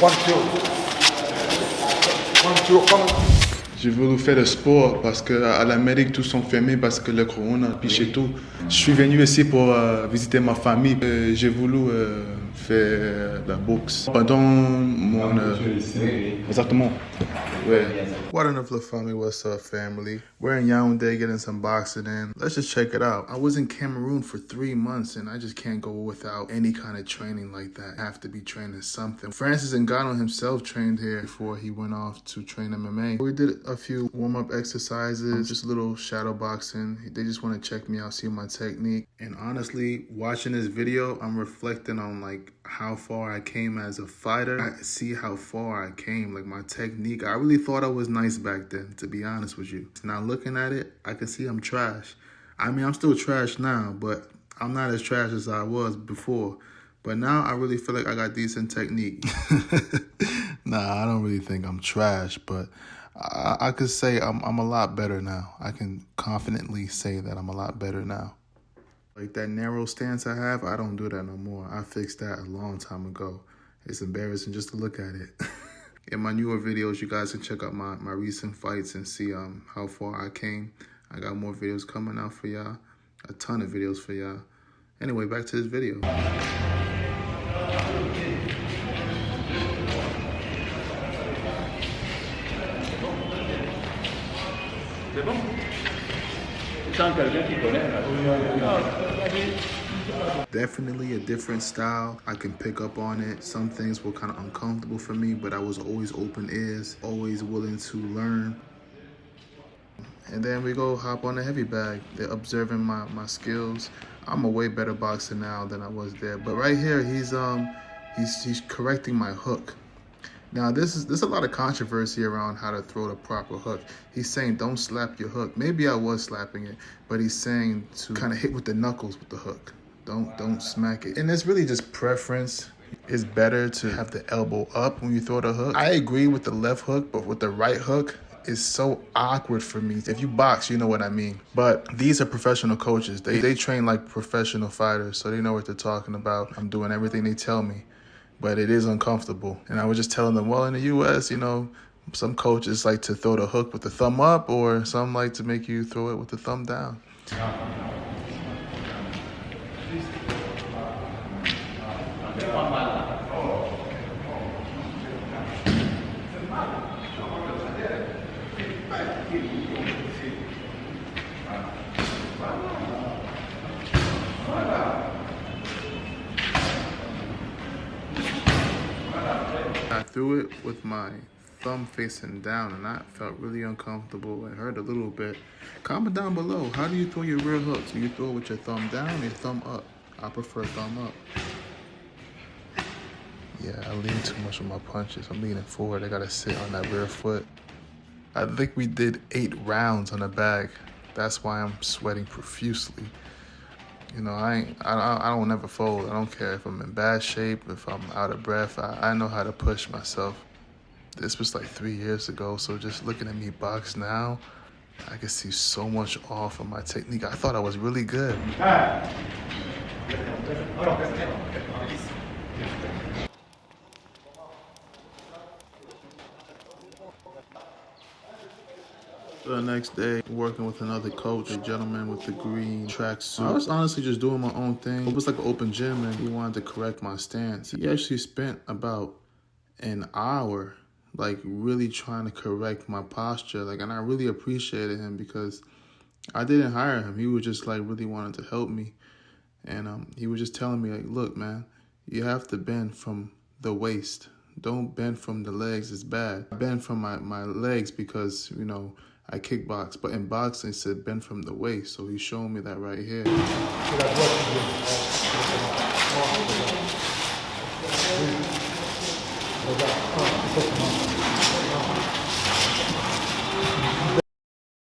One, two. One, two, come on. J'ai voulu faire le sport parce qu'à l'Amérique, tout sont fermés parce que le corona piche tout. Je suis venu ici pour visiter ma famille. J'ai voulu faire la boxe pendant mon... exactement. Ouais. What enough, La Family? What's up, family? We're in Yaounde getting some boxing in. Let's just check it out. I was in Cameroon for 3 months and I just can't go without any kind of training like that. I have to be training something. Francis Ngannou himself trained here before he went off to train MMA. We did a few warm-up exercises, just a little shadow boxing. They just want to check me out, see my technique. And honestly, watching this video, I'm reflecting on like how far I came as a fighter. I see how far I came, like my technique. I really thought I was nice back then, to be honest with you. Now looking at it, I can see I'm trash. I mean, I'm still trash now, but I'm not as trash as I was before. But now I really feel like I got decent technique. Nah, I don't really think I'm trash, but I could say I'm a lot better now. I can confidently say that I'm a lot better now. Like that narrow stance I have, I don't do that no more. I fixed that a long time ago. It's embarrassing just to look at it. In my newer videos, you guys can check out my recent fights and see how far I came. I got more videos coming out for y'all. A ton of videos for y'all. Anyway, back to this video. C'est bon? Sans quelqu'un qui connaît. Definitely a different style. I can pick up on it. Some things were kind of uncomfortable for me, but I was always open ears, always willing to learn. And then we go hop on the heavy bag. They're observing my skills. I'm a way better boxer now than I was there. But right here, he's correcting my hook. Now, there's a lot of controversy around how to throw the proper hook. He's saying don't slap your hook. Maybe I was slapping it, but he's saying to kind of hit with the knuckles with the hook. Don't smack it. And it's really just preference. It's better to have the elbow up when you throw the hook. I agree with the left hook, but with the right hook, it's so awkward for me. If you box, you know what I mean. But these are professional coaches. They train like professional fighters, so they know what they're talking about. I'm doing everything they tell me. But it is uncomfortable. And I was just telling them, well, in the U.S., you know, some coaches like to throw the hook with the thumb up, or some like to make you throw it with the thumb down. I threw it with my thumb facing down and I felt really uncomfortable. It hurt a little bit. Comment down below, how do you throw your rear hooks? Do you throw it with your thumb down or your thumb up? I prefer thumb up. Yeah, I lean too much with my punches. I'm leaning forward. I gotta sit on that rear foot. I think we did 8 rounds on the bag. That's why I'm sweating profusely. You know, I don't never fold. I don't care if I'm in bad shape, if I'm out of breath. I know how to push myself. This was like 3 years ago, so just looking at me box now, I can see so much off of my technique. I thought I was really good. The next day, working with another coach, a gentleman with the green tracksuit. I was honestly just doing my own thing. It was like an open gym and he wanted to correct my stance. He actually spent about an hour like really trying to correct my posture. And I really appreciated him because I didn't hire him. He was just like really wanted to help me. And he was just telling me like, look, man, you have to bend from the waist. Don't bend from the legs, it's bad. I bend from my legs because, you know, I kickbox, but in boxing, it said bend from the waist, so he's showing me that right here.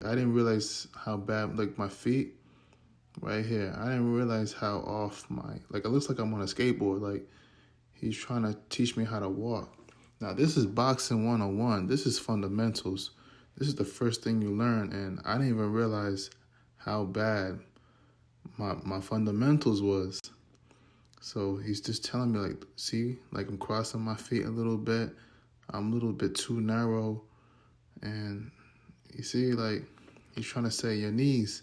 I didn't realize how bad, like my feet, right here, I didn't realize how off it looks like I'm on a skateboard, like he's trying to teach me how to walk. Now this is boxing 101, this is fundamentals. This is the first thing you learn, and I didn't even realize how bad my fundamentals was. So he's just telling me, like, see, like I'm crossing my feet a little bit. I'm a little bit too narrow. And you see, like, he's trying to say your knees.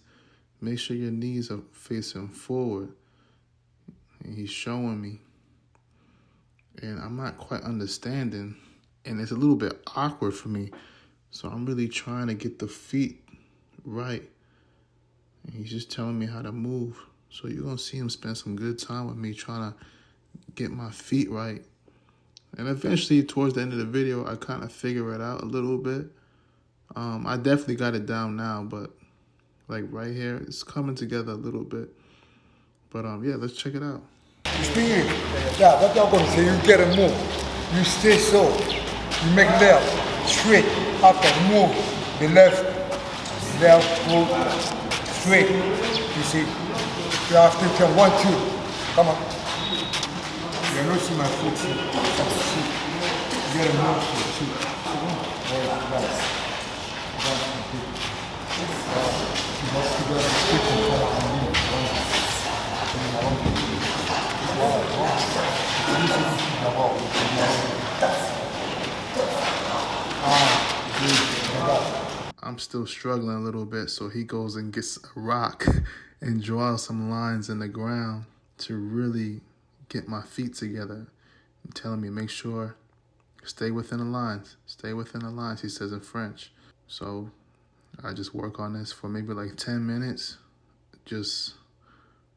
Make sure your knees are facing forward. And he's showing me. And I'm not quite understanding. And it's a little bit awkward for me. So I'm really trying to get the feet right. And he's just telling me how to move. So you're going to see him spend some good time with me trying to get my feet right. And eventually, towards the end of the video, I kind of figure it out a little bit. I definitely got it down now, but like right here, it's coming together a little bit. But yeah, let's check it out. Yeah, that's what I'm going to say. You get a move. You stay so. You make left, straight, after move. The left, move, straight. You see? You have to turn 1, 2. Come on. You don't see my foot. You get a move. I'm still struggling a little bit, so he goes and gets a rock and draws some lines in the ground to really get my feet together. I'm telling me, make sure, stay within the lines. Stay within the lines, he says in French. So I just work on this for maybe like 10 minutes. Just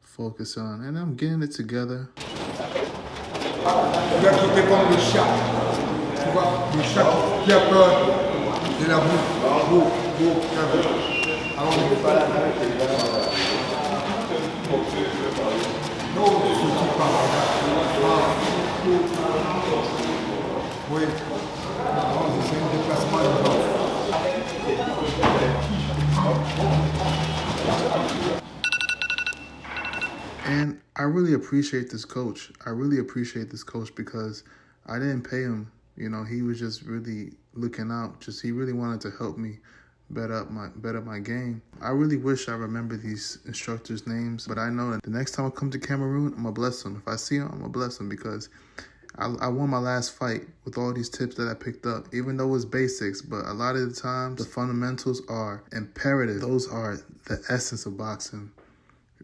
focus on, and I'm getting it together. And I really appreciate this coach. I really appreciate this coach because I didn't pay him. You know, he was just really looking out. He really wanted to help me better up my game. I really wish I remember these instructors' names, but I know that the next time I come to Cameroon, I'm gonna bless them. If I see them, I'm gonna bless them because I won my last fight with all these tips that I picked up, even though it's basics, but a lot of the times the fundamentals are imperative. Those are the essence of boxing.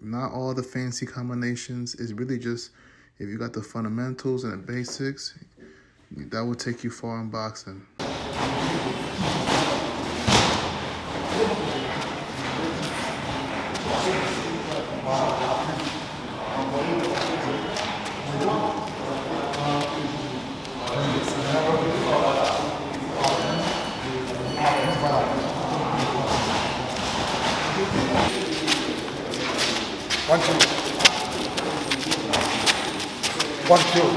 Not all the fancy combinations. It's really just, if you got the fundamentals and the basics, that will take you far in boxing. One, two. One, two.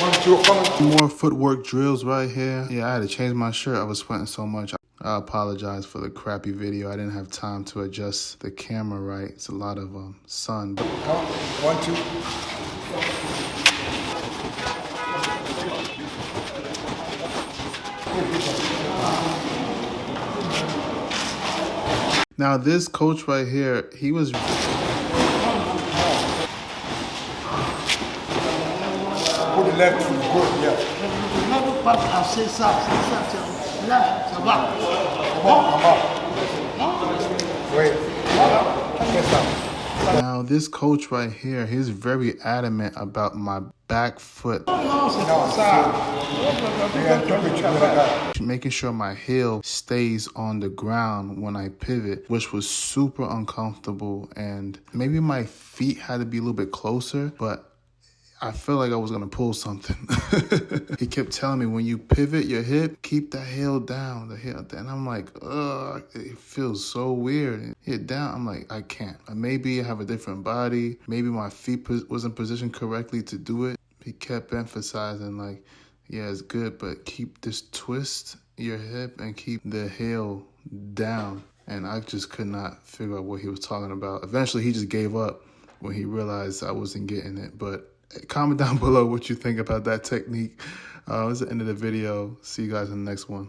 One, two. Come on. More footwork drills right here. Yeah, I had to change my shirt. I was sweating so much. I apologize for the crappy video. I didn't have time to adjust the camera right. It's a lot of sun. Come on. 1, 2. Now this coach right here, he was... Put the left foot good, yeah. Wait. Now this coach right here, he's very adamant about my back foot. Making sure my heel stays on the ground when I pivot, which was super uncomfortable. And maybe my feet had to be a little bit closer, but I feel like I was gonna pull something. He kept telling me, when you pivot your hip, keep the heel down, And I'm like, ugh, it feels so weird. Hit down, I'm like, I can't. Maybe I have a different body. Maybe my feet wasn't positioned correctly to do it. He kept emphasizing like, yeah, it's good, but keep this twist your hip and keep the heel down. And I just could not figure out what he was talking about. Eventually, he just gave up when he realized I wasn't getting it. But comment down below what you think about that technique. This is the end of the video. See you guys in the next one.